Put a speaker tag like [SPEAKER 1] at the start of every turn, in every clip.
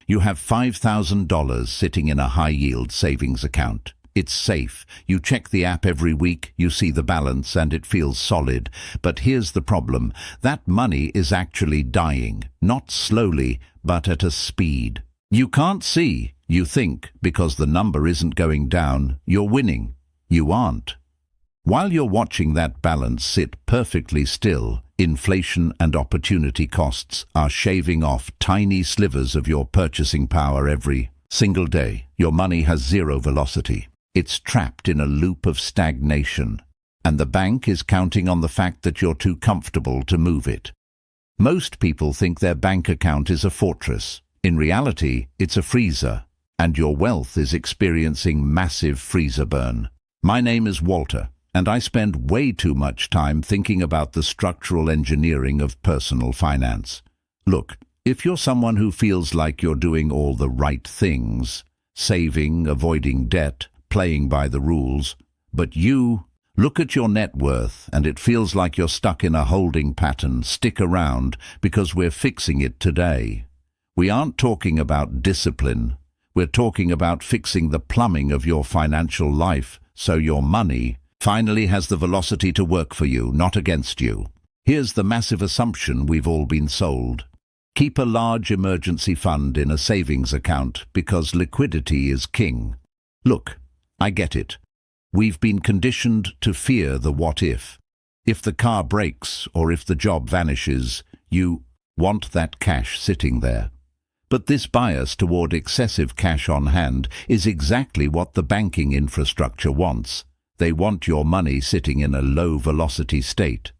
[SPEAKER 1] You have $5,000 sitting in a high-yield savings account. It's safe. You check the app every week, you see the balance, and it feels solid. But here's the problem. That money is actually dying. Not slowly, but at a speed. You can't see. You think, because the number isn't going down, you're winning. You aren't. While you're watching that balance sit perfectly still, inflation and opportunity costs are shaving off tiny slivers of your purchasing power every single day. Your money has zero velocity. It's trapped in a loop of stagnation, and the bank is counting on the fact that you're too comfortable to move it. Most people think their bank account is a fortress. In reality, it's a freezer, and your wealth is experiencing massive freezer burn. My name is Walter, and I spend way too much time thinking about the structural engineering of personal finance. Look, if you're someone who feels like you're doing all the right things, saving, avoiding debt, playing by the rules, but you look at your net worth and it feels like you're stuck in a holding pattern, stick around because we're fixing it today. We aren't talking about discipline. We're talking about fixing the plumbing of your financial life so your money finally has the velocity to work for you, not against you. Here's the massive assumption we've all been sold. Keep a large emergency fund in a savings account because liquidity is king. Look, I get it. We've been conditioned to fear the what if. If the car breaks or if the job vanishes, you want that cash sitting there. But this bias toward excessive cash on hand is exactly what the banking infrastructure wants. They want your money sitting in a low-velocity state.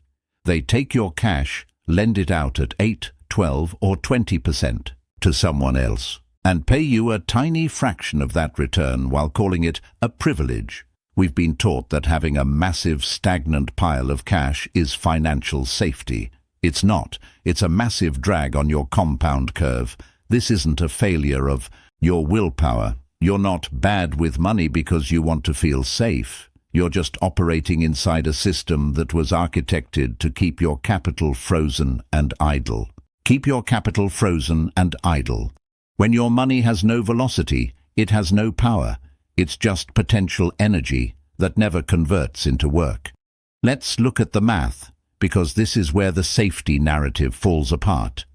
[SPEAKER 1] They take your cash, lend it out at 8, 12, or 20% to someone else, and pay you a tiny fraction of that return while calling it a privilege. We've been taught that having a massive stagnant pile of cash is financial safety. It's not. It's a massive drag on your compound curve. This isn't a failure of your willpower. You're not bad with money because you want to feel safe. You're just operating inside a system that was architected to keep your capital frozen and idle. Keep your capital frozen and idle. When your money has no velocity, it has no power. It's just potential energy that never converts into work. Let's look at the math, because this is where the safety narrative falls apart.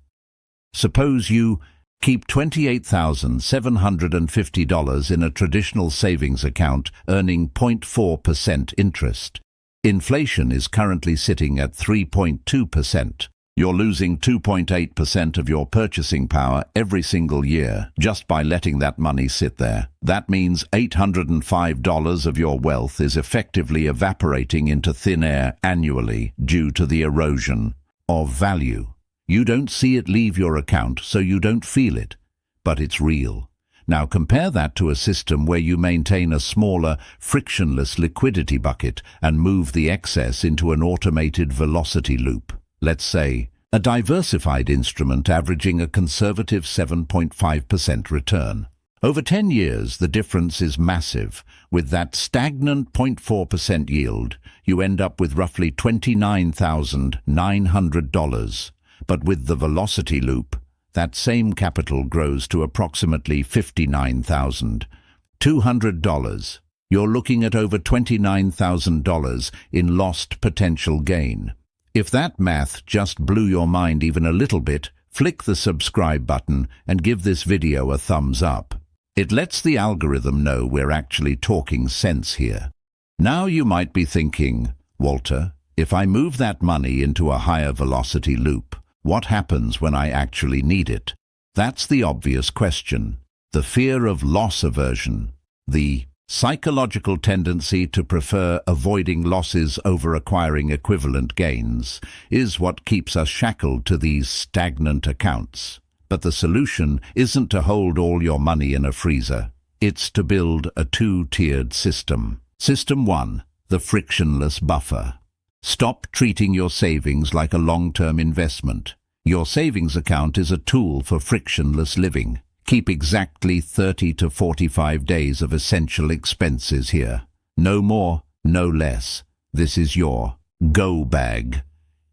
[SPEAKER 1] Suppose you keep $28,750 in a traditional savings account earning 0.4% interest. Inflation is currently sitting at 3.2%. You're losing 2.8% of your purchasing power every single year just by letting that money sit there. That means $805 of your wealth is effectively evaporating into thin air annually due to the erosion of value. You don't see it leave your account, so you don't feel it, but it's real. Now compare that to a system where you maintain a smaller, frictionless liquidity bucket and move the excess into an automated velocity loop. Let's say a diversified instrument averaging a conservative 7.5% return. Over 10 years, the difference is massive. With that stagnant 0.4% yield, you end up with roughly $29,900. But with the velocity loop, that same capital grows to approximately $59,200. You're looking at over $29,000 in lost potential gain. If that math just blew your mind even a little bit, flick the subscribe button and give this video a thumbs up. It lets the algorithm know we're actually talking sense here. Now you might be thinking, Walter, if I move that money into a higher velocity loop, what happens when I actually need it? That's the obvious question. The fear of loss aversion, the psychological tendency to prefer avoiding losses over acquiring equivalent gains, is what keeps us shackled to these stagnant accounts. But the solution isn't to hold all your money in a freezer. It's to build a two-tiered system. System 1, the frictionless buffer. Stop treating your savings like a long-term investment. Your savings account is a tool for frictionless living. Keep exactly 30 to 45 days of essential expenses here. No more, no less. This is your go bag.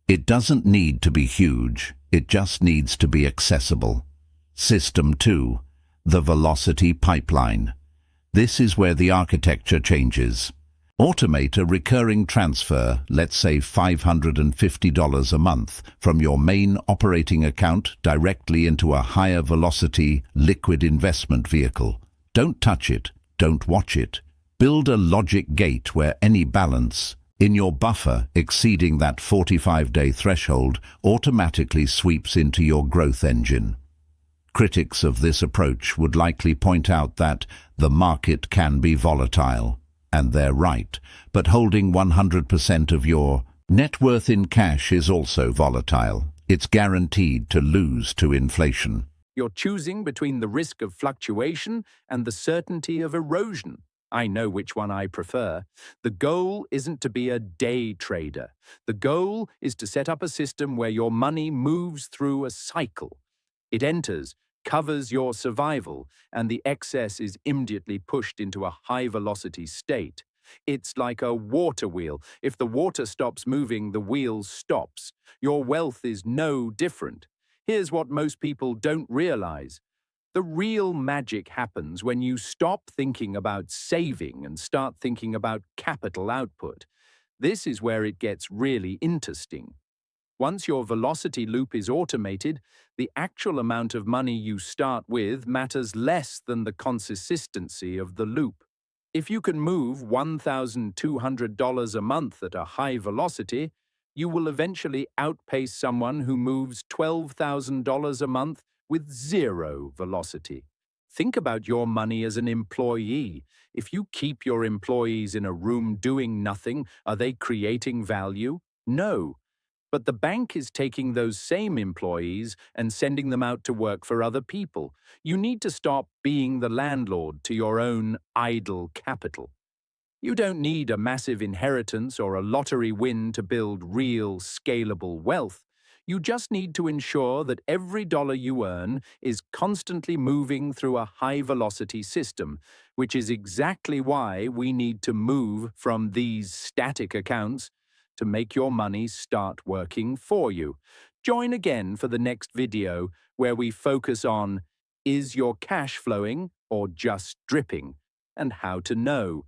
[SPEAKER 1] It doesn't need to be huge. It just needs to be accessible. System 2, The velocity pipeline. This is where the architecture changes. Automate a recurring transfer, let's say $550 a month, from your main operating account directly into a higher velocity liquid investment vehicle. Don't touch it, don't watch it. Build a logic gate where any balance in your buffer exceeding that 45-day threshold automatically sweeps into your growth engine. Critics of this approach would likely point out that the market can be volatile. And they're right, but holding 100% of your net worth in cash is also volatile. It's guaranteed to lose to inflation.
[SPEAKER 2] You're choosing between the risk of fluctuation and the certainty of erosion. I know which one I prefer. The goal isn't to be a day trader. The goal is to set up a system where your money moves through a cycle. It enters, covers your survival, and the excess is immediately pushed into a high-velocity state. It's like a water wheel. If the water stops moving, the wheel stops. Your wealth is no different. Here's what most people don't realize. The real magic happens when you stop thinking about saving and start thinking about capital output. This is where it gets really interesting. Once your velocity loop is automated, the actual amount of money you start with matters less than the consistency of the loop. If you can move $1,200 a month at a high velocity, you will eventually outpace someone who moves $12,000 a month with zero velocity. Think about your money as an employee. If you keep your employees in a room doing nothing, are they creating value? No. But the bank is taking those same employees and sending them out to work for other people. You need to stop being the landlord to your own idle capital. You don't need a massive inheritance or a lottery win to build real, scalable wealth. You just need to ensure that every dollar you earn is constantly moving through a high-velocity system, which is exactly why we need to move from these static accounts to make your money start working for you. Join again for the next video where we focus on, is your cash flowing or just dripping, and how to know